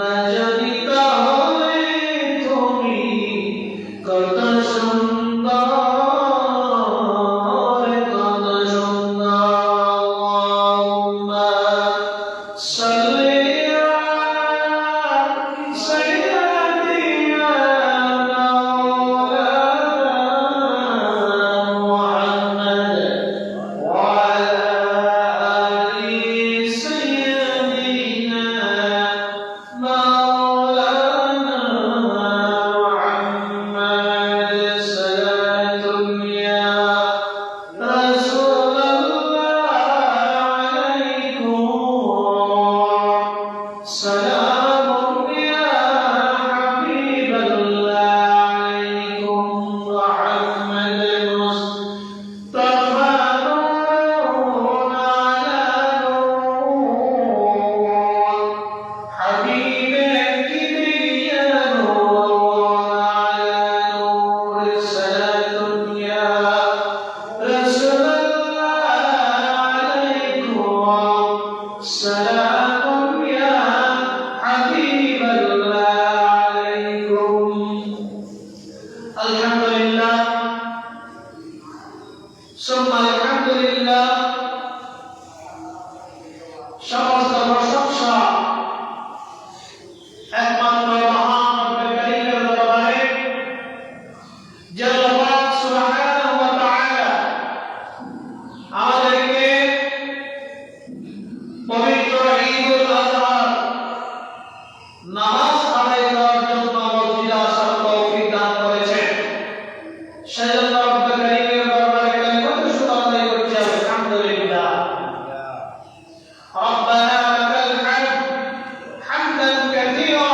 না জানি তাহলে তুমি কত সুন্দর কত সুন্দর সমস্ত প্রশংসা একমাত্র মহান রব্বুল কারীমের দরবারে যে আল্লাহ সুবহানাহু ওয়া তাআলা আমাদেরকে পবিত্র ঈদুল আযহা নামাজ আদায় করার জন্য মসজিদে আসার তৌফিক দান করেছেন। সেজন্য রব্বুল কারীমের দরবারে কালিমাত শুকর আদায় করছি, আলহামদুলিল্লাহ। ربنا لك الحمد حمدا كثيرا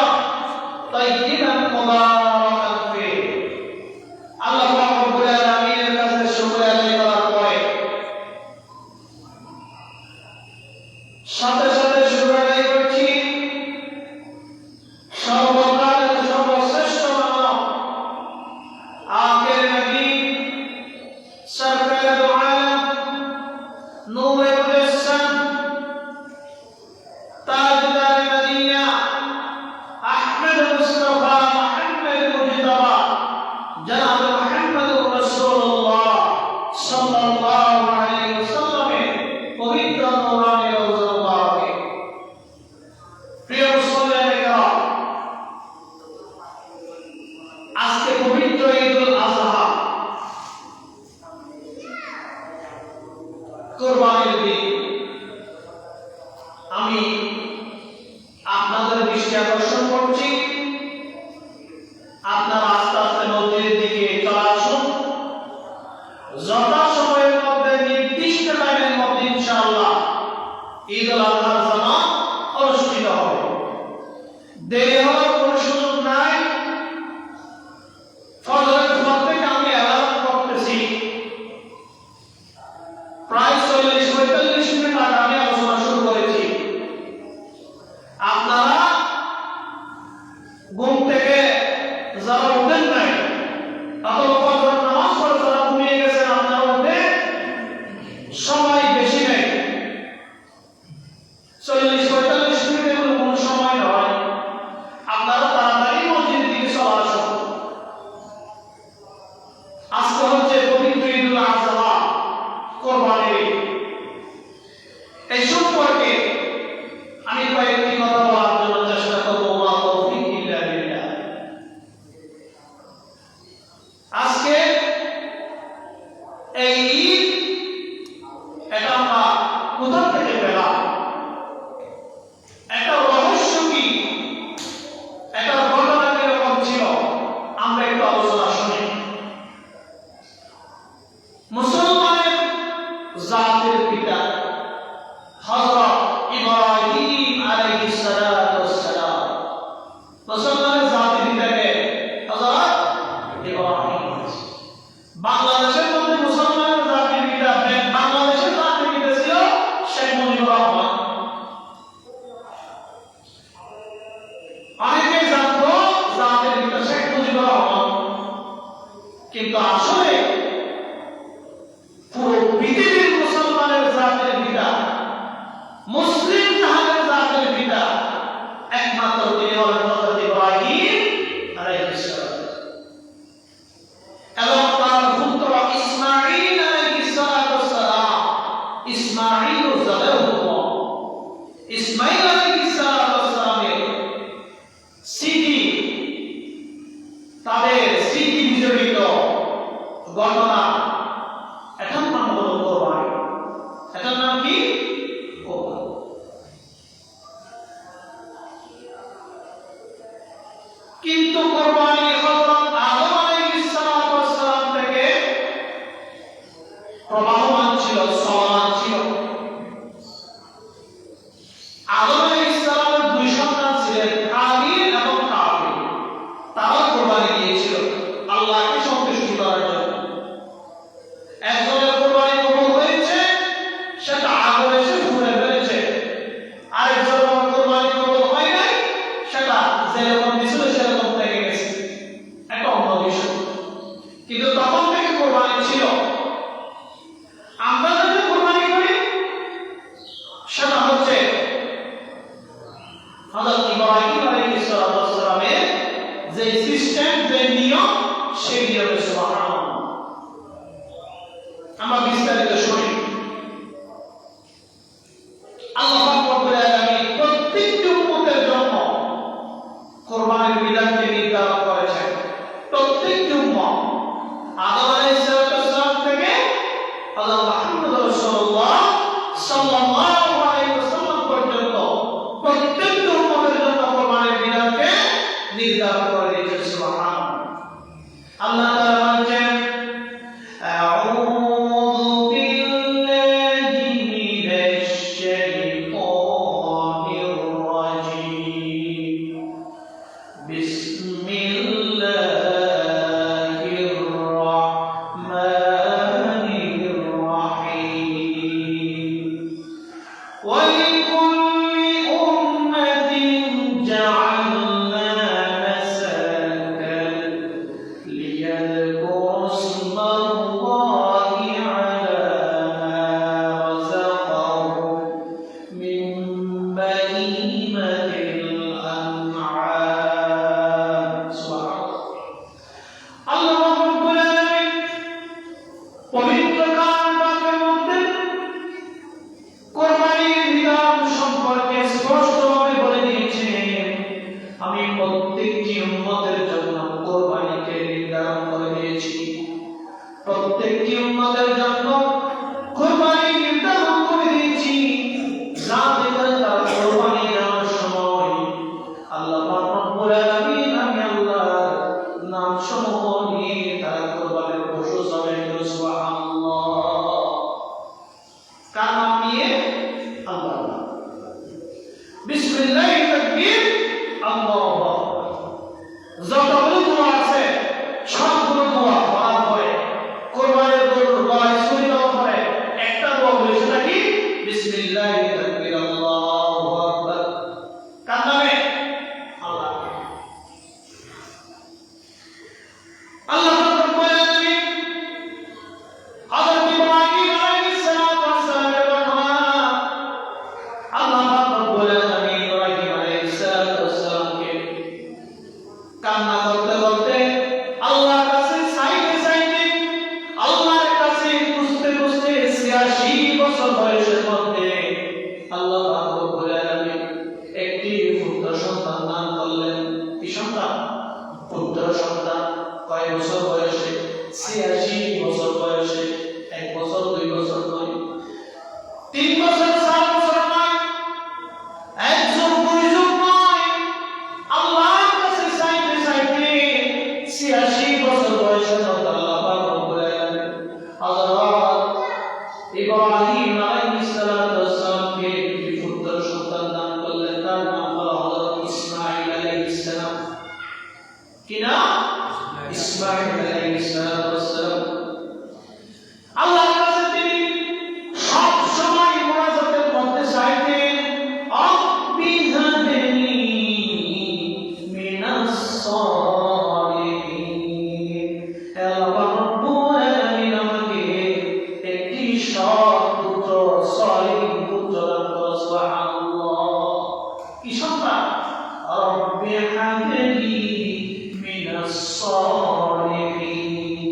طيبا مباركا فيه। আল্লাহ রাব্বুল আলামিনের কাছে শুকর আদায় করার পরে সাথে সাথে শুকর আদায় করছি সর্বকালের সর্বশ্রেষ্ঠ মানব আখির নবী সরকারে দো আলম নূরে মুজাসসাম তাজদার মদিনা আহমদ মুস্তাফা মুহাম্মদ মুজতবা জনাব মুহাম্মদুর রাসূলুল্লাহ সাল্লাল্লাহু আলাইহি ওয়াসাল্লামের পবিত্র নূরানি রওজা মুবারকে। প্রিয় মুসলমান কেরাম, আজকে পবিত্র ঈদুল আযহা, কুরবানির দিন। আমি আপনাদের দৃষ্টি আকর্ষণ করছি, আপনারা আস্তে আস্তে মসজিদের দিকে চলে আসুন। যথাসময়ের মধ্যে নির্দিষ্ট টাইমের মধ্যে ইনশাআল্লাহ ঈদুল আযহার জামাত অনুষ্ঠিত হবে। দেরি হওয়ার কোনো সুযোগ নাই। ফজরের পর থেকে আমি অ্যালার্ম করতেছি, প্রায় 40-45 মিনিট আগে আমি আলোচনা শুরু করেছি। আপনারা ঘুম থেকে যারা উঠেন নাই অথবা ফজর নামাজ পড়ে যারা ঘুমিয়ে গেছেন, আপনারা উঠে সময় বেশি নেই। 40-45 মিনিট এগুলো কোনো সময় নয়। আপনারা তাড়াতাড়ি মসজিদের দিকে চলে আসুন। আজকে হচ্ছে পবিত্র ঈদুল আযহা, কোরবানির ঈদ। এই সম্পর্কে আমি কয়েকটি কথা বলার জন্য চেষ্টা করব। ওয়া তৌফিক ইল্লা বিল্লাহ। আজকে এই ঈদ, এটা আমরা কোথা থেকে পেলাম, একটা রহস্য কি, একটা ঘটনা কিরকম ছিল, আমরা একটু আলোচনা শুনি। মুসলমানের জাতির পিতা হযরত ইব্রাহিম আলাইহিস সালাতু ওয়াস সালাম, মুসলমানের জাতির পিতাকে হযরত ইব্রাহিম। বাংলাদেশের মধ্যে মুসলমানের জাতির পিতা, বাংলাদেশের জাতির পিতা ছিল শেখ মুজিবুর রহমান। অনেকে জানতো জাতির পিতা শেখ মুজিবুর রহমান, কিন্তু আসলে পুরো পৃথিবীর মুসলমানের জাতির পিতা, মুসলিম জাহানের জাতির পিতা একমাত্র তিনি স্মৃতি, তাদের স্মৃতি বিজড়িত ঘটনা, এটার নাম হলো কোরবানি। এটার নাম কি? কোরবানি। কিন্তু কোরবানি হযরত আদম আলাইহিস সালাম থেকে প্রবাহমান ছিল, চলমান ছিল। আদম আলাইহিস সালামের দুই সন্তান ছিলেন, হাবিল এবং কাবিল। তারা কোরবানি দিয়েছিল আল্লাহকে সন্তুষ্ট করার জন্য। একজনের কোরবানি কবুল হয়েছে, সেটা আগুন এসে পুড়ে ফেলেছে। আরেকজনের কোরবানি কবুল হয় নাই, সেটা যেরকম ছিল সেরকম থেকে গেছে। এটা অন্য বিষয়। কিন্তু তখন থেকে কোরবানি ছিল। আমরা যদি কোরবানি করি, সেটা হচ্ছে হযরত ইব্রাহিম আলাইহিস সালামের যে সিস্টেম, যে নিয়ম, সেই নিয়মে সুবহানাল্লাহ। আমরা বিস্তারিত শুনি। আল্লাহ পাক রব্বুল আলামিন প্রত্যেকটি উম্মতের জন্য কোরবানির বিধানকে নির্ধারণ করেছেন। প্রত্যেকটি উম্মত আদম আলাইহিস সালাম থেকে হযরত মুহাম্মদ রাসূলুল্লাহ সাল্লাল্লাহু আলাইহি ওয়াসাল্লাম পর্যন্ত প্রত্যেকটি উম্মতের জন্য কোরবানির বিধানকে নির্ধারণ করে দিয়েছেন। সুবহানাল্লাহ। আল্লাহ তাআলা বলেন, আউযু বিল্লাহি মিনাশ শাইতানির রাজীম, বিসমিল্লাহির রাহমানির রাহিম। ولكل أمة جعلنا نسكا ليذكروا اسم الله على ما رزقهم من بهيمة الأنعام. سبحان الله. আল্লাহ রাব্বুল আলামিন পবিত্র কালাম পাকের মধ্যে কোরবানির বিধান সম্পর্কে স্পষ্টভাবে বলে দিয়েছেন। আমি প্রত্যেকটি উম্মতের জন্য কোরবানিকে নির্ধারণ করে দিয়েছি। প্রত্যেকটি উম্মতের জন্য কোরবানি নির্ধারণ করে দিয়েছি, যাতে করে তারা কোরবানি দেওয়ার সময় আল্লাহ পাক রব্বুল আলামিন, আমি আল্লাহর নাম সমূহ নিয়ে তারা কোরবানির পশু জবাই করে। সুবহানাল্লাহ। কার নাম নিয়ে? আল্লাহ। বিসমিল্লাহ তাকবীর, আল্লাহু আকবার। যতগুলো দোয়া আছে সবগুলো দোয়া পড়ার পরে কোরবানির গরুর গলায় ছুরি দেওয়ার পরে একটা দোয়া বলে, সেটা কি? বিসমিল্লাহ তাকবীর, আল্লাহু আকবার। কার নামে? আল্লাহ। আল্লাহ রাব্বুল আলামিন হযরত ইব্রাহিম আলাইহিস সালামের ঘটনা, আল্লাহ রাব্বুল আলামিন ইব্রাহিম আলাইহিস সালামকে কান্না করতে করতে আল্লাহর কাছে চাইতে চাইতে, আল্লাহর কাছে খুঁজতে খুঁজতে ৮৬ বছর বয়সের মধ্যে আল্লাহ রাব্বুল আলামিন একটি পুত্র সন্তান দান করলেন। কি সন্তান? পুত্র সন্তান। কয় বছর বয়সে? ৮৬ বছর বয়সে। ১ বছর ২ বছর নয়, ৩ বছর ৪ বছর নয়, ১ যুগ ২ যুগ নয়, আল্লাহর কাছে চাইতে চাইতে ৮৬ বছর বয়সে আল্লাহ পাক রব্বুল আলামিন হযরত ইব্রাহিম আলাইহিস সালামকে একটি পুত্র সন্তান দান করলেন। তার নাম হলো হযরত ইসমাঈল আলাইহিস সালাম। কি নাম? ইসমাঈল আলাইহিস সালাম। আল্লাহর কাছে তিনি সব সময় মুনাজাতের মধ্যে চাইতেন, রব্বি হাবলি মিনাস সালিহিন, হে আল্লাহ রব্বুল আলামিন, আমাকে একটি সৎ পুত্র, সালিহ পুত্র দান করো। সুবহানাল্লাহ। কি সন্তান? রব্বি হাবলি মিনাস সালিহিন।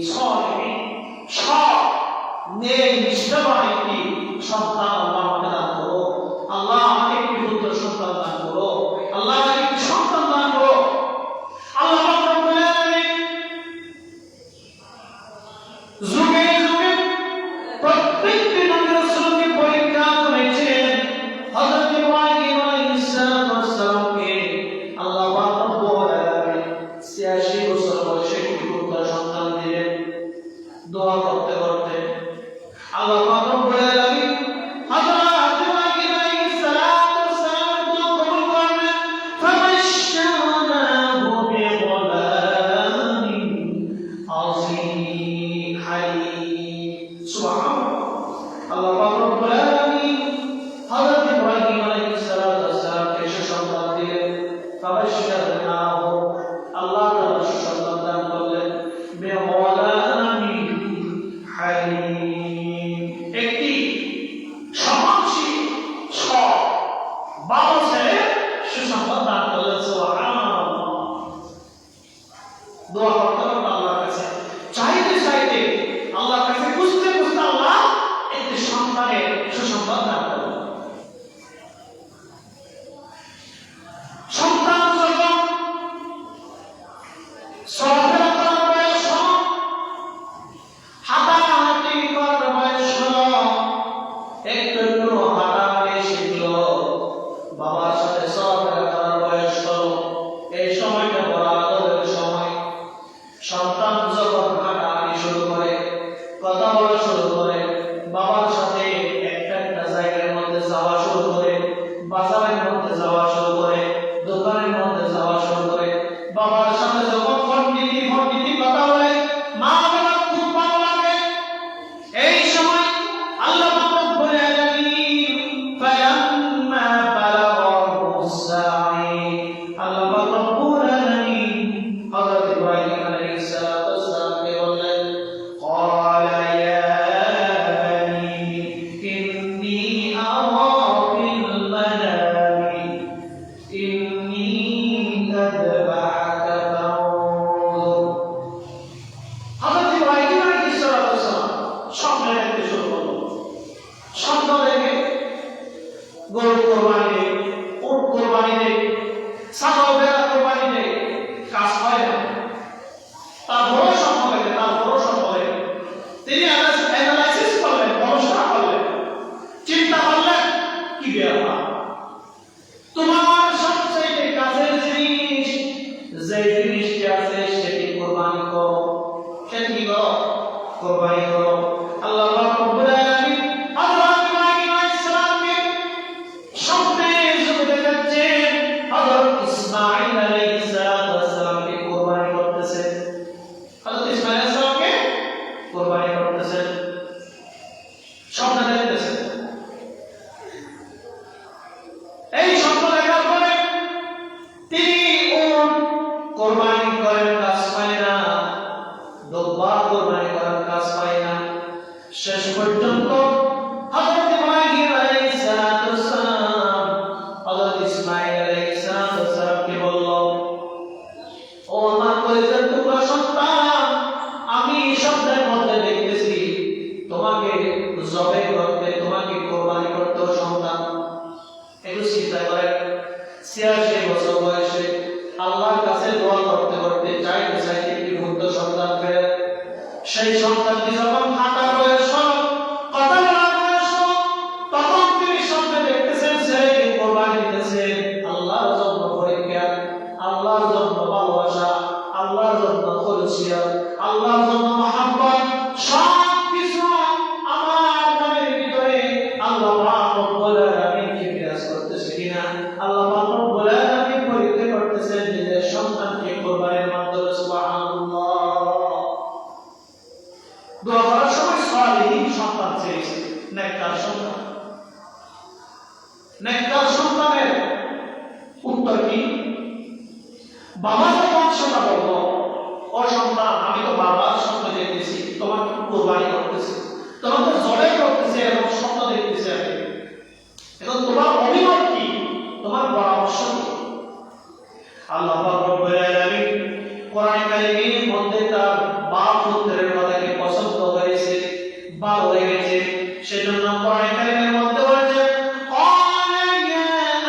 আল্লাহ তাআলা সুসংবাদ দান করলেন বিগলামিন হালিম, একটি সহনশীল সৎ বাবা ছেলে সুসংবাদ দান করলেন। সুবহানাল্লাহ। দোয়া করতে করতে আল্লাহর কাছে চাইতে চাইতে আল্লাহর কাছে খুঁজতে খুঁজতে আল্লাহ একটি সন্তানের সুসংবাদ দান করলেন। সন্তান যখন চলাফেরা করার বয়স হল, হাঁটাহাঁটি করার বয়স হল, একটু একটু হাঁটাহাঁটি শিখলো, বাবার সাথে চলাফেরা করার বয়স হল, এই সময়টা বড় আদরের সময়। সন্তান যখন হাঁটাহাঁটি শুরু করে, কথা বলা শুরু করে, বাবার সাথে একটা একটা জায়গার মধ্যে যাওয়া শুরু করে, বাজারের মধ্যে যাওয়া শুরু করে, দোকানের মধ্যে যাওয়া শুরু করে, বাবার সাথে যখন ফন্ডিতি কথা বলে, মা বাবা খুব ভালো লাগে। এই সময় আল্লাহ পাক বলে আলামিন ফায়াম্মা বালাগাহু সাই, আল্লাহ পাক রব্বুল আলামিন হযরত ইব্রাহিম আলাইহিস সালাতু ওয়াস সালামকে বললেন ক্বালা ইয়া বানি ইন্নী আরা ফিল মানামি ইন্নী আযবাহুকা ফানজুর। হযরত ইব্রাহিম আলাইহিস সালাতু ওয়াস সালাম স্বপ্নে দেখতে শুরু করলেন। স্বপ্ন দেখে গরু কোরবানি দেয়, উট কোরবানি দেয়, ছাগল ভেড়া কোরবানি দেয়, কাজ হয় না। তার বড় স্বপ্ন দেখে, তিনি অ্যানালাইসিস করলেন, গবেষণা করলেন, চিন্তা করলেন কি ব্যাপার, তোমার সবচেয়ে কাছের জিনিস যে জিনিসটি আছে সেটি কোরবানি করো, সেটি কি করো? কোরবানি করো। আল্লাহ পাক রব্বুল আলামিন হযরত ইব্রাহিম আলাইহিস সালামকে স্বপ্নে এসে দেখাচ্ছেন হযরত ইসমাঈল আলাইহিস সালামকে কোরবানি করতেছেন। হযরত ইসমাঈল আলাইহিস সালামকে কোরবানি করতেছেন, স্বপ্নে দেখতেছেন। এই স্বপ্ন দেখার পরে তিনি কোরবানি করেন, কাজ পায় না, দুবার কোরবানি করেন, কাজ পায় না। শেষ পর্যন্ত হযরত ইব্রাহিম আলাইহিস সালাতু ওয়াস সালাম হযরত ইসমাঈল আলাইহিস সালাতু ওয়াস সালামকে বলল, ও আমার কলিজার টুকরা সন্তান, আমি স্বপ্নের মধ্যে দেখতেছি তোমাকে জবাই করতে, তোমাকে কোরবানি করতে। ও সন্তান, একটু চিন্তা করেন, ৮৬ বছর বয়সে আল্লাহর কাছে দোয়া করতে করতে চাইতে চাইতে একটি পুত্র সন্তান পেলেন। সেই সন্তানটি যখন হাঁটার বয়স হল, কথা বলার বয়স হল, তখন তিনি স্বপ্নে দেখতেছেন ছেলেকে কোরবানি দিতেছেন। আল্লাহর জন্য পরীক্ষা, আল্লাহর জন্য ভালোবাসা, আল্লাহর জন্য খলুসিয়ত, আল্লাহর জন্য মহব্বত, সবকিছু আমার মনের ভিতরে আল্লাহ পাক রব্বুল আলামিনকে বিরাজ করতেছে কিনা, আল্লাহ পাক রব্বুল আলামিন পরীক্ষা করতেছেন নিজের সন্তানকে কোরবানির মাধ্যমে। সুবহানাল্লাহ। দোয়া করার সময় সালিহীন সন্তান চেয়েছে, নেককার সন্তান। নেককার সন্তানের উত্তর কি? বাবা যখন সেটা বলল, ও সন্তান, আমি তো বাবার স্বপ্ন দেখতেছি তোমাকে কোরবানি করতেছি, তোমাকে জবাই করতেছি এবং স্বপ্ন দেখতেছি আমি, এখন তোমার অভিমত কি, তোমার পরামর্শ কি? আল্লাহ পাক রব্বুল আলামিন কোরআন কারীমের মধ্যে তার বাপ পুত্রের কথাকে পছন্দ করেছে, ভালো লেগেছে, সেজন্য কোরআন কারীমের মধ্যে বলেছে ক্বালা ইয়া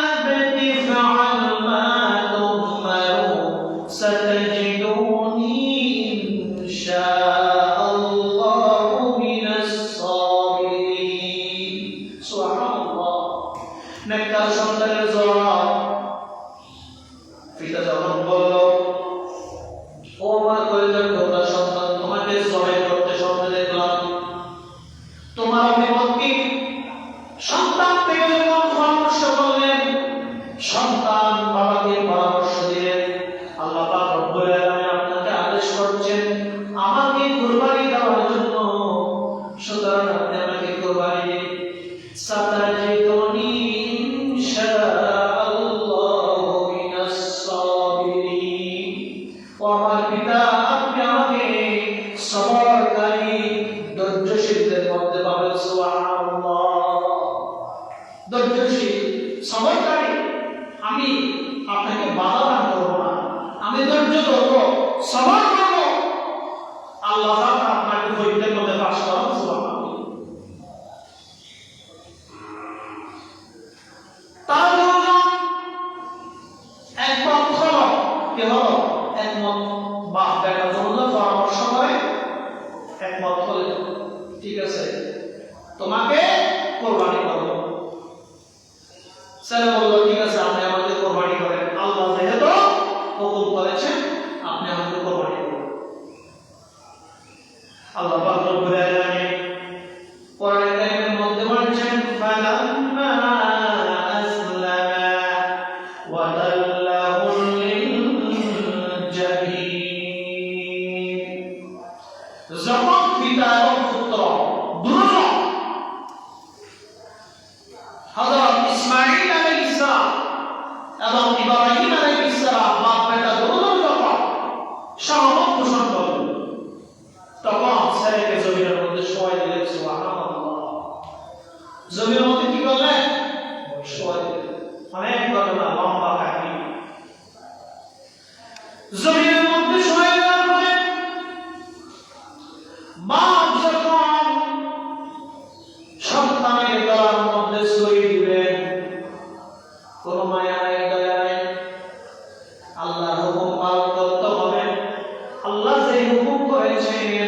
আবতি ফাআল মা তুমারু সাতাজিদুনি ইনশাআল্লাহু মিনাস সাবিরিন। সুবহানাল্লাহ। নেককার সন্তানের জবাব, পিতা যখন বলল, ও আমার কলিজার টুকরা সন্তান, তোমাকে জবাই করতে স্বপ্নে দেখলাম, তোমার অভিমত কি? সন্তান থেকে যখন পরামর্শ করলেন, সন্তান বাবাকে পরামর্শ দিলেন, আল্লাহ পাক রব্বুল আলামিন আপনাকে আদেশ করছেন আমাকে কুরবানি দেওয়ার জন্য, সুতরাং আপনি আমাকে কুরবানি দিন। সাতাজিদুনি ইনশাআল্লাহু মিনাস সাবিরিন। ও আমার পিতা, আপনি আমাকে সবরকারী ধৈর্যশীলদের মধ্যে পাবেন। সুবহানাল্লাহ। ধৈর্যশীল, সবরকারী। আমি আপনাকে বাধা দান করব না, আমি ধৈর্য ধরব, সবর করব। আল্লাহ তাআলা আপনাকে পরীক্ষার মধ্যে পাস করান। সুবহানাল্লাহ। তার একমত হলো, কি হলো? একমত, বাপ বেটা দুজনে পরামর্শ করে একমত হলে, ঠিক আছে, তোমাকে কোরবানি করব। ছেলে বলল, ঠিক আছে, আপনি আমাকে কোরবানি করেন, আল্লাহ যেহেতু হুকুম করেছেন আপনি আমাকে কোরবানি করুন। আল্লাহ পাক রব্বুল আলামিন কোরআনে কারীমের মধ্যে বলেছেন, ফালাম্মা আসলামা ওয়া তাল্লাহু লিল-জাবীন। যখন পিতা এবং পুত্র দুজন হযরত ইসমাঈল আলাইহিস সালাম এবং ইব্রাহিম আলাইহিস সালাম বাপ বেটা দুজন যখন সহমত পোষণ করলেন, তখন ছেলেকে জমিনের মধ্যে শোয়াই দিলেন। সুবহানাল্লাহ। জমিনের মধ্যে কি করলেন? শোয়াই দিলেন। অনেক ঘটনা, লম্বা কাহিনী। জমিনের মধ্যে শোয়াই দেওয়ার পরে বাপ যখন সন্তানের গলার মধ্যে ছুঁয়ে দিবেন, কোন মায়া নাই, দয়া নাই, আল্লাহর হুকুম পালন করতে হবে। আল্লাহ যে হুকুম করেছেন,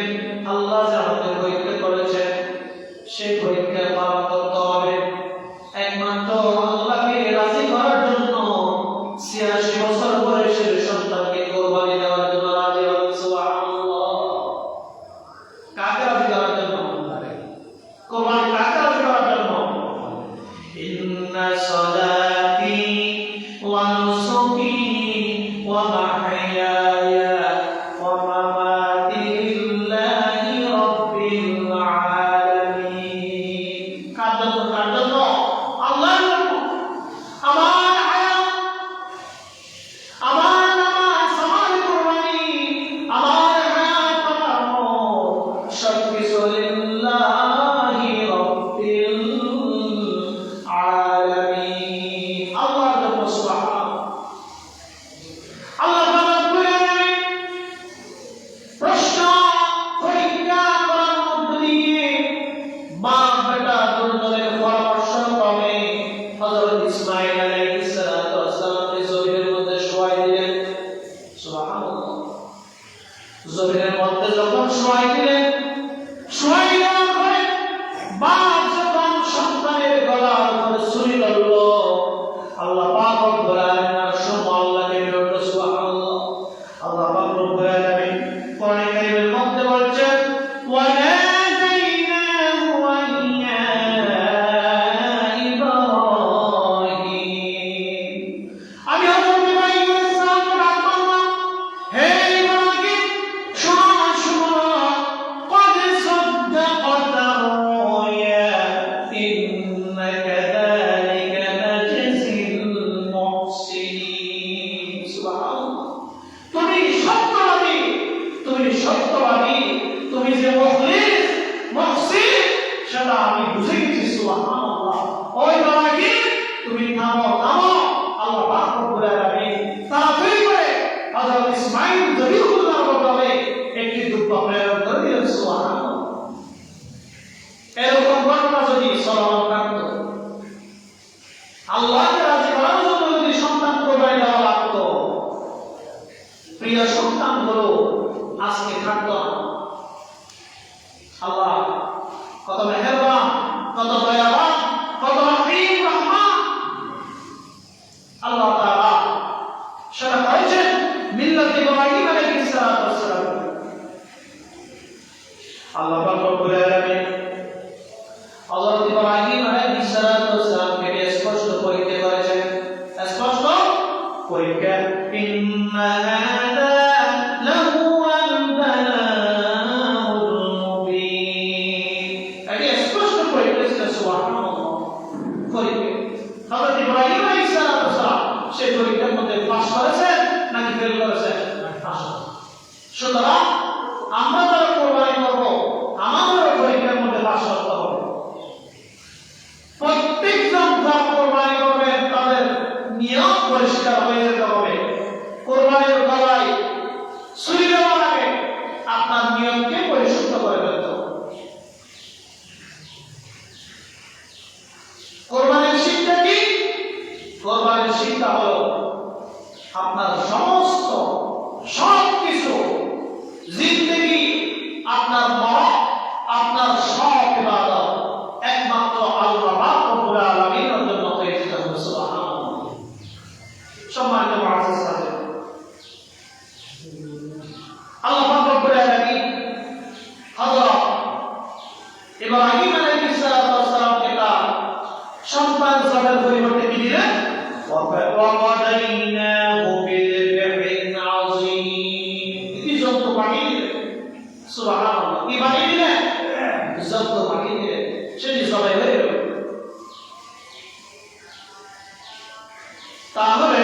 আল্লাহ যে আমাদের পরীক্ষা করেছেন, সেই পরীক্ষা পালন করতে হবে। একমাত্র আল্লাহকে রাজি করার জন্য ৮৬ বছর বয়সের সন্তানকে কোরবানি দেওয়ার জন্য রাজি হলেন। সুবহানাল্লাহ। কাকে রাজি করার জন্য? কোরবানি কাকে রাজি করার জন্য? ইন্না সালাতি ওয়া নুসুকি ওয়া মাহইয়ায়া ওয়া মামাতি লিল্লাহি রাব্বিল আলামিন। কার জন্য? কার জন্য? আল্লাহর জন্য। আমার হায়াত, আমার নামাজ, আমার কোরবানি, আমার হায়াত, আমার মওত সবকিছু লিল্লাহি রাব্বিল আলামিন। আল্লাহর জন্য। সুবহানাল্লাহ। আল্লাহ রাব্বুল আলামিন প্রশ্ন পরীক্ষা করার মধ্য দিয়ে বাপ বেটা দুজনের পরামর্শ ক্রমে হযরত ইসমাঈল আলাইহিস সালামকে জমিনের মধ্যে শোয়াই দিলেন। সুবহানাল্লাহ। জমিনের মধ্যে যখন শোয়াই দিলেন, শোয়াই দেওয়ার পরে বাপ যখন সন্তানের গলার উপরে ছুরি ধরল, আল্লাহ পাক রব্বুল আলামিন আল্লাহকে বিরত। সুবহানাল্লাহ। আল্লাহ পাক রব্বুল আলামিন কোরআনে কারীমের মধ্যে বলছেন, ওয়ানাদাইনাহু ওয়া ইব্রাহিম। আমি হযরত ইব্রাহিমের সালামকে ডাক করলাম, হে ইব্রাহিম, শোনো শোনো, قد صدقت الرؤيا إنا كذلك نجزي المحسنين। সুবহানাল্লাহ। তুমি সত্যবাদী, তুমি সত্যবাদী, তুমি যে মুখলিস, মুহসিন, সেটা আমি বুঝে গেছি। সুবহানাল্লাহ। ওই ইব্রাহিম, তুমি থামো, থামো। আল্লাহ পাক রব্বুল আলামিন তাড়াতাড়ি করে হযরত ইসমাঈল জবিহুল্লাহর বদলে একটি দুব্বা প্রেরণ করে দিলেন। সুবহানাল্লাহ। এরকম ঘটনা যদি চলমান থাকতো, আল্লাহকে রাজি করার জন্য যদি সন্তান কোরবানি দেওয়া লাগতো, প্রিয় সন্তানগুলো আজকে থাকতো না। আল্লাহ কত মেহেরবান, কত দয়াবান, কত রহিম রহমান। আল্লাহ তাআলা সেটা করেছেন মিল্লাত ইব্রাহিম আলাইহিস সালাম। আল্লাহ পাক রব্বুল আলামিন হযরত ইব্রাহিম আলাইহিস সালামকে স্পষ্ট পরীক্ষা করেছেন। স্পষ্ট পরীক্ষা। ইন্না হাদা লাহুয়াল বালাউল মুবিন। এটি স্পষ্ট পরীক্ষা ছিল। সুবহানাল্লাহ। পরীক্ষা। হযরত ইব্রাহিম আলাইহিস সালাম সেই পরীক্ষার মধ্যে পাস করেছেন নাকি ফেল করেছেন? পাস করেছেন। সুতরাং আমরা যারা কোরবানি করব আমাদের পরীক্ষার মধ্যে পাশ করতে হবে। প্রত্যেকজন যারা কোরবানি করবেন তাদের নিয়ম পরিষ্কার হয়ে যেতে হবে। কোরবানির গলায় ছুরি দেওয়ার আগে আপনার নিয়মকে পরিশুদ্ধ করে ফেলতে হবে। কোরবানির শিক্ষা কি? কোরবানির শিক্ষা হলো আপনার সমস্ত সবকিছু জিন্দেগি, আপনার মরণ, আপনার সব ইবাদত একমাত্র আল্লাহ পাক রব্বুল আলামিনের জন্য হয়ে যেতে হবে। সুবহানাল্লাহ। সম্মানিত মুআজ্জিজ সাহেব, আল্লাহ পাক রব্বুল আলামিন হযরত ইব্রাহিম আলাইহিস সালামকে তার সন্তান জবের পরিবর্তে কি দিলেন? ওয়াদাইনাহু বিযবহিন আযীম। কি জন্তু পাঠিয়ে দিলেন। সুবহানাল্লাহ। কি পাঠিয়ে দিলেন? জন্তু পাঠিয়ে দিলেন। সেটি জবাই হয়ে গেল। তাহলে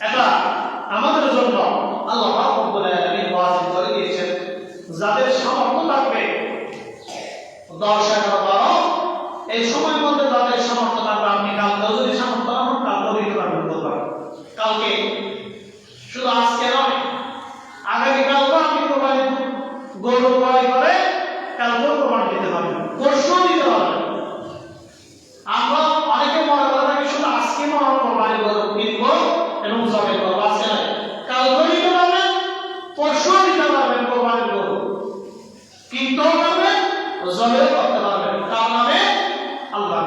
এটা আমাদের জন্য আল্লাহ পাক রব্বুল আলামিন ওয়াজিব করে দিয়েছেন। যাদের সামর্থ্য থাকবে 10, 11, 12 এই সময়ের মধ্যে যাদের সামর্থ্য থাকবে, আপনি কালকেও যদি সামর্থ্য হন কালকেও দিতে পারবেন। কালকে শুধু আজকে নয়, আগামীকালও আপনি কোরবানি গরু ক্রয় করে কালকেও কোরবানি দিতে পারবেন, পরশুও দিতে পারবেন। আমরা অনেকে মনে করে থাকি শুধু আজকে কোরবানি গরু কিনবো এবং জবাই করবো, আজকে নয়, কালকেও দিতে পারবেন, পরশুও দিতে পারবেন। কোরবানি গরু কিনতেও পারবেন, জবাইও করতে পারবেন, কার নামে? আল্লাহ।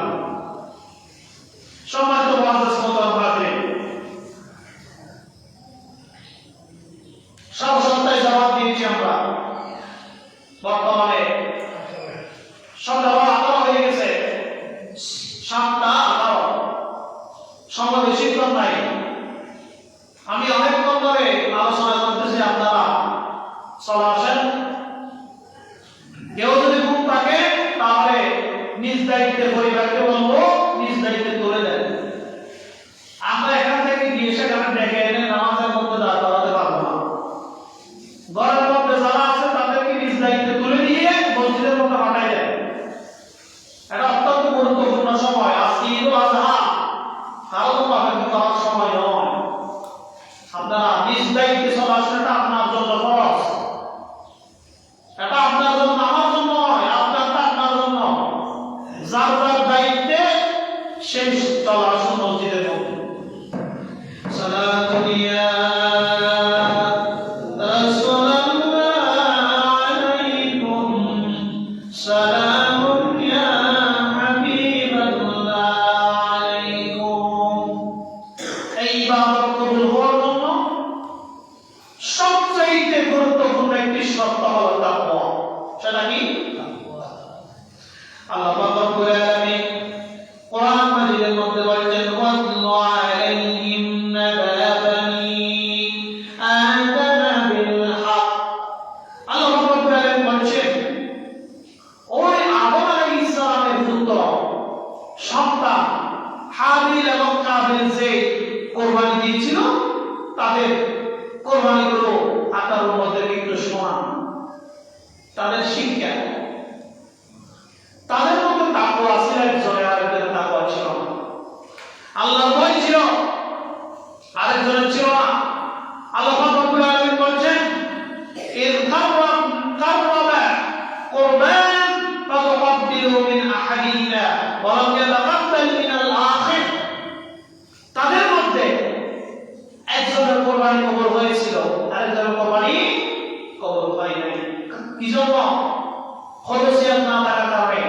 সম্মানিত মুআজ্জিজ মোহতারাম হাজিরিন, সব সপ্তাহে জবাব দিয়েছি আমরা। বর্তমানে সন্ধ্যা 18 হয়ে গেছে, 7টা 18, সময় বেশিক্ষণ নাই। আমি অনেকক্ষণ ধরে আলোচনা করতেছি, আপনারা চলে আসেন। কেউ যদি ঘুম থাকে তাহলে নিজ দায়িত্বে পরিবারকে বলবো নিজ দায়িত্বে তুলে দেন। আমরা এখান থেকে গিয়ে সেখানে ডেকে এনে নামাজের মধ্যে দাঁড় করাতে পারবো না। ঘরের মধ্যে যারা আছে তাদেরকে নিজ দায়িত্বে তুলে দিয়ে মসজিদের মধ্যে পাঠাই দেন। এটা অত্যন্ত গুরুত্বপূর্ণ সময়। আজকে ঈদ উল আযহা, কারো পাঠাতে করার সময় নয়। আপনারা নিজ দায়িত্বে চলে আসেন, এটা আপনার জন্য ফরজ। এটা আপনার জন্য, আমার জন্য নয়, আপনারটা আপনার জন্য। যার যার দায়িত্বে সেই চলে আসুন মসজিদের মধ্যে। সালাতুন ইয়া সবচেয়ে গুরুত্বপূর্ণ একটি শর্ত হলো তাকওয়া। সেটা কি? আল্লাহ পাক রব্বুল আলামিন কোরআন মাজিদের মধ্যে বলেছেন, ওয়াতলু আলাইহিম নাবা বানি আদাম বিল হক। আল্লাহ পাক রব্বুল আলামিন বলেছেন, ওই আদম আলাইহিস সালামের পুত্র সন্তান হাবিল এবং কাবিল যে কোরবানি দিয়েছিল, তাদের কোরবানিগুলো আপনার মধ্যে একটু শোনা। তাদের শিক্ষা, তাদের মধ্যে তাকওয়া ছিল, একজনের আরেকজনের তাকওয়া ছিল না। আল্লাহর ভয় ছিল, আরেকজনের ছিল না। আল্লাহ পাক রব্বুল আলামিন বলেছেন, ইয কাররাবা কুরবান ফাতুকব্বিলু মিন আহাদিনা ওয়া লাম ইয়াতাকাব্বাল মিনাল আখির। তাদের মধ্যে একজনের কোরবানি কবুল হয়েছিল, আরেকজনের কোরবানি কবুল হয় নাই। কি জন্য? খলুসিয়ত না থাকার কারণে,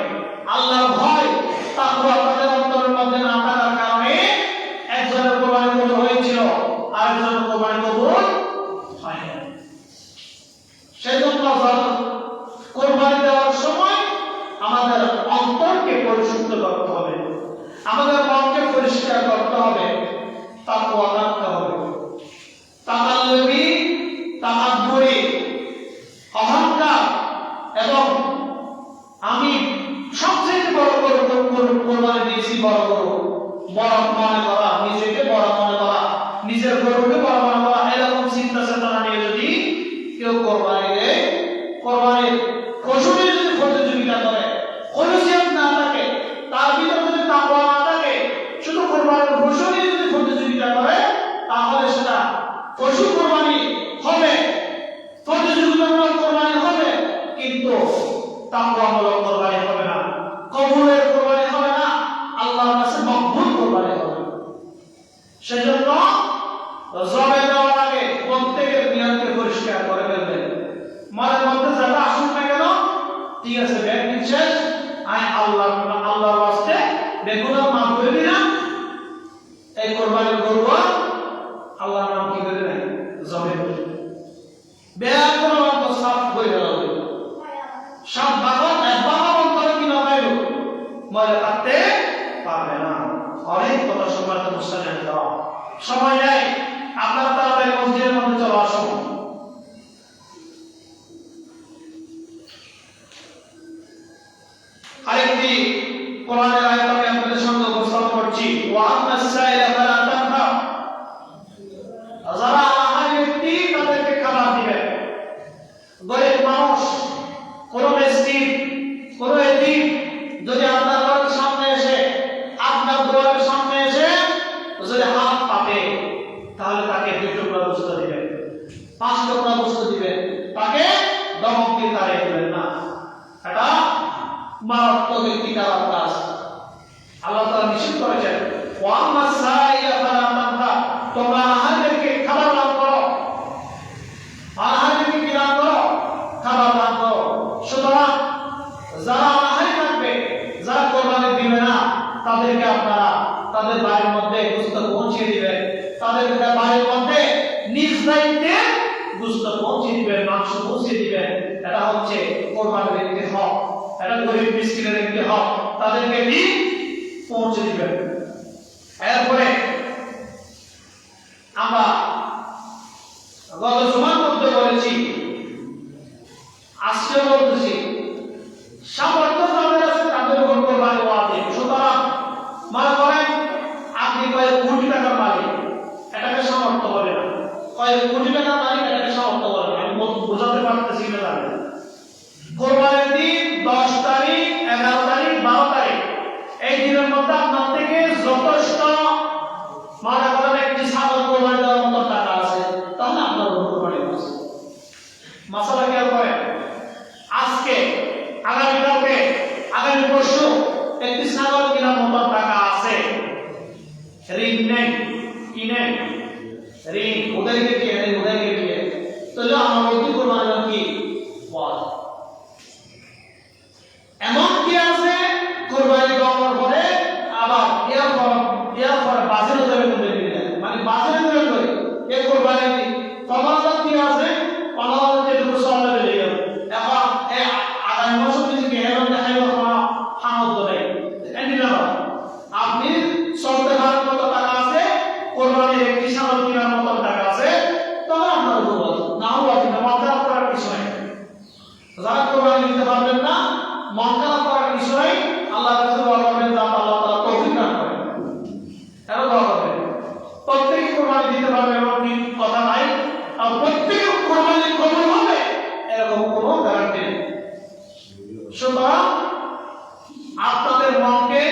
আল্লাহর ভয় তাকওয়া তাদের অন্তরের মধ্যে না থাকার কারণে একজনের কোরবানি কবুল হয়েছিল, আরেকজনের কোরবানি কবুল হয় নাই। সেজন্য কোরবানি দেওয়ার সময় আমাদের অন্তরকে পরিশুদ্ধ করতে হবে, আমাদের মনকে পরিষ্কার করতে হবে, তাকওয়া রাখতে হবে। তাকাল্লুবি, তাকাব্বুরি, অহংকার এবং আমি সবচেয়ে বড় কোরবানি দিয়েছি, বড় মনে করা, নিজেকে বড় মনে করা, নিজের গরুকে বড় মনে করা, এরকম চিন্তা চেতনা নিয়ে যদি তাকওয়ামূলক কুরবানি হবে না, কবুলের কুরবানি হবে না, আল্লাহর কাছে মকবুল কুরবানি হবে। সেজন্য জবে দেওয়ার আগে প্রত্যেকের নিয়তকে পরিষ্কার করে ফেলবেন। মনের মধ্যে যারা আসুন না কেন, ঠিক আছে ব্যাগ নিচ্ছেন, আমি আল্লাহর ওয়াস্তে বেগুনাহ মাফ করে দিলাম, এই কুরবানি করব, আল্লাহর নাম কি করে দেন জবে ব্যাগ করে অন্তর সাফ করে দেওয়া হবে। সব বাগান এক বাগান অন্তরে কি না পাইল ময়লা থাকতে পারবে না। অনেক কথা সম্পর্কে মুসলিম দেওয়া সময় নেই, আপনার তাড়াতাড়ি মসজিদের মধ্যে চলে আসুন। আরেকটি কোরআনের আয়াত আমি আপনাদের সামনে উপস্থাপন করছি। ওয়া আম্মাস সাইলা ফালা তানহা, যারা আহার ব্যক্তি তাদেরকে খাবার দিবেন। গরিব মানুষ, কোন মিসকিন, কোন এতিম যদি আপনার ঘরের সামনে এসে, আপনার দুয়ারের সামনে এসে যদি হাত পাতে, তাহলে তাকে 2 টুকরা বস্তু দিবেন, 5 টুকরা বস্তু দিবেন, তাকে ধমক দিয়ে তাড়িয়ে দিবেন না। এটা মারাত্মক একটি খারাপ কাজ। আল্লাহ তাআলা নিষেধ করেছেন, ওয়া আম্মাস সাইলা ফালা তানহা, তোমরা আহারকে খাবার দান করো, আহারকে কি দান করো, খাবার দান করো। সুতরাং যারা আহারে থাকবে, যারা কোরবানি দিবে না, তাদেরকে আপনারা তাদের বাড়ির মধ্যে গোশত পৌঁছে দিবেন, তাদেরকে বাড়ির মধ্যে নিজ দায়িত্বে গোশত পৌঁছে দিবেন, মাংস পৌঁছে দিবেন। এটা হচ্ছে কোরবানির একটি হক, এটা গরিব মিসকিনের একটি হক, তাদেরকে দিয়ে পৌঁছে দিবেন। এরপরে আমরা গত জুমার মধ্যে বলেছি, আজকে বলতেছি, সামর্থ্য যাদের আছে তাদের উপর কোরবানি ওয়াজিব। সুতরাং মনে করেন আপনি কয়েক কোটি টাকার মালিক, এটাকে সামর্থ্য বলে না। কয়েক কোটি টাকার মালিক, এটাকে সামর্থ্য বলে না। আমি বোঝাতে পারতেছি না জানেন। কোরবানির দিন 10 তারিখ, 11 তারিখ, 12 তারিখ, এই দিনের মধ্যে আপনার থেকে যথেষ্ট মনে করেন একটি ছাগল কোরবানি দেওয়ার মতো টাকা আছে, তাহলে আপনার উপর কোরবানি আছে। মাসালা খেয়াল করেন, আজকে আগামীকালকে আগামী পরশু একটি ছাগল কেনার মতো টাকা আছে, ঋণ নেই, কি নেই, ঋণ ওদেরকে কি নেই, ওদেরকে কি, তাহলে আমার অতি কোরবানি কি ওয়াজিব। এমন কি আছে কোরবানি দেওয়ার পরে আবার এরপর বাজারে যাবে বলে দিলেন, মানে বাজারে যাবে বলে এই কোরবানি সমাজত কি আছে, সমাজত যেটুকু সমাজে বেরিয়ে গেল। এখন এই আগামী বছর যদি কেহেন দেখাইব কোনো সামর্থ্য নেই, আপনি চলতে পারার মতো টাকা আছে, কোরবানির একটি ছাগল কেনার মতো টাকা আছে, তবে আপনার উপর নাও আছে না, মন খারাপ করার কিছু নেই। যারা কোরবানি দিতে পারবেন না, মন খারাপ করার কিছু নেই। আল্লাহর কাছে দোয়া করবেন যাতে আল্লাহ তাআলা তৌফিক দান করেন। এটা দোয়া করবেন, প্রত্যেক কোরবানি দিতে পারবে এমন কি কথা নাই, আর প্রত্যেক কোরবানি কবুল হবে এরকম কোনো গ্যারান্টি নেই। সুতরাং আপনাদের মনকে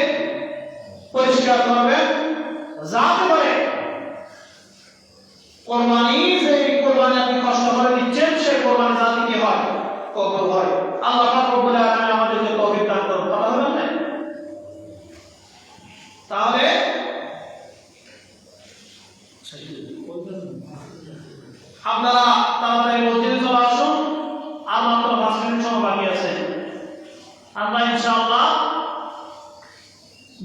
পরিষ্কার করবেন, যাতে করে কোরবানি, যে কোরবানি আপনি কষ্ট করে দিচ্ছেন, সেই কোরবানি যাতে কি হয়, কবুল হয়। আল্লাহ পাক রব্বুল আলামিন আমাদেরকে তৌফিক দান করুন। কথা বলেন না? তাহলে আপনারা তাড়াতাড়ি মসজিদে চলে আসুন, আর মাত্র 5 মিনিট সময় বাকি আছে। আমরা ইনশাআল্লাহ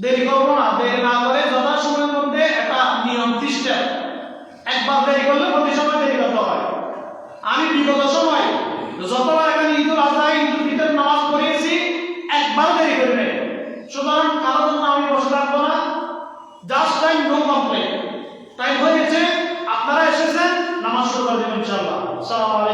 দেরি করবো না, দেরি না করে যথাসময়ের মধ্যে একটা নিয়ম সিস্টেম, একবার দেরি করলে প্রতি সময় দেরি করতে হয়। আমি বিগত সময় যতবার এখানে ঈদুল আজহা, ঈদুল ফিতর নামাজ পড়িয়েছি, একবার দেরি করে নেই। সুতরাং কারোর জন্য আমি বসে থাকবো না, just time, no complain. Time হয়ে গেছে, আপনারা এসেছেন, নামাজ শুরু করে দেবেন ইনশাআল্লাহ। আসসালামু আলাইকুম।